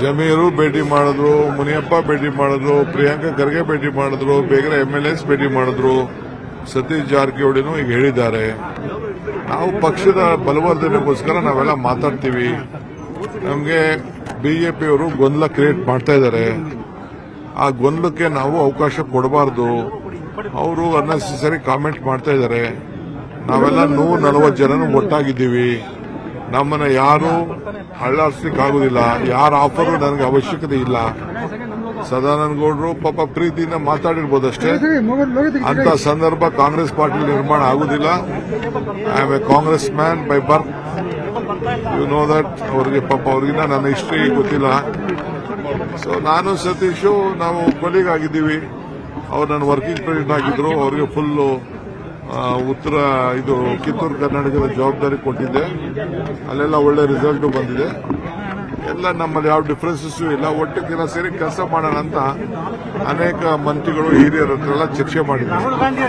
ಜಮೀರು ಭೇಟಿ ಮಾಡಿದ್ರು, ಮುನಿಯಪ್ಪ ಭೇಟಿ ಮಾಡಿದ್ರು, ಪ್ರಿಯಾಂಕಾ ಖರ್ಗೆ ಭೇಟಿ ಮಾಡಿದ್ರು, ಬೇಗರೆ MLAs ಭೇಟಿ ಮಾಡಿದ್ರು, ಸತೀಶ್ ಜಾರಕಿಹೊಳಿನೂ ಈಗ ಹೇಳಿದ್ದಾರೆ. ನಾವು ಪಕ್ಷದ ಬಲವರ್ಧನೆಗೋಸ್ಕರ ನಾವೆಲ್ಲ ಮಾತಾಡ್ತೀವಿ. ನಮಗೆ ಬಿಜೆಪಿಯವರು ಗೊಂದಲ ಕ್ರಿಯೇಟ್ ಮಾಡ್ತಾ ಇದ್ದಾರೆ. ಆ ಗೊಂದಲಕ್ಕೆ ನಾವು ಅವಕಾಶ ಕೊಡಬಾರ್ದು. ಅವರು ಅನ್ನೆಸೆಸರಿ ಕಾಮೆಂಟ್ ಮಾಡ್ತಾ ಇದ್ದಾರೆ. ನಾವೆಲ್ಲ 140 ಜನನು ಒಟ್ಟಾಗಿದ್ದೀವಿ. ನಮ್ಮನ್ನ ಯಾರು ಹಳ್ಳಾಡ್ಸ್ಲಿಕ್ಕಾಗುದಿಲ್ಲ. ಯಾರ ಆಫರು ನನಗೆ ಅವಶ್ಯಕತೆ ಇಲ್ಲ. ಸದಾನಂದ ಗೌಡರು ಪಾಪ ಪ್ರೀತಿಯಿಂದ ಮಾತಾಡಿರ್ಬೋದಷ್ಟೇ. ಅಂತ ಸಂದರ್ಭ ಕಾಂಗ್ರೆಸ್ ಪಾರ್ಟಿ ನಿರ್ಮಾಣ ಆಗುದಿಲ್ಲ. I am a Congress man by birth. You know that. ಅವ್ರಿಗೆ ಪಾಪ ಅವ್ರಿಗಿನ್ನ ನನ್ನ ಹಿಸ್ಟ್ರಿ ಗೊತ್ತಿಲ್ಲ. ಸೊ ನಾನು ಸತೀಶು ನಾವು ಕೊಲೀಗ್ ಆಗಿದ್ದೀವಿ. ಅವ್ರು ನನ್ನ ವರ್ಕಿಂಗ್ ಪ್ರೆಸಿಡೆಂಟ್ ಆಗಿದ್ರು. ಅವ್ರಿಗೆ ಫುಲ್ಲು ಉತ್ತರ ಕಿತ್ತೂರು ಕರ್ನಾಟಕದ ಜವಾಬ್ದಾರಿ ಕೊಟ್ಟಿದ್ದೆ. ಅಲ್ಲೆಲ್ಲ ಒಳ್ಳೆ ರಿಸಲ್ಟ್ ಬಂದಿದೆ. ಎಲ್ಲ ನಮ್ಮಲ್ಲಿ ಯಾವ ಡಿಫರೆನ್ಸಸ್ ಇಲ್ಲ. ಒಟ್ಟಿಗೆಲ್ಲ ಸೇರಿ ಕೆಲಸ ಮಾಡೋಣ ಅಂತ ಅನೇಕ ಮಂತ್ರಿಗಳು ಹಿರಿಯರ ಹತ್ರ ಎಲ್ಲ ಚರ್ಚೆ ಮಾಡಿದ್ದಾರೆ.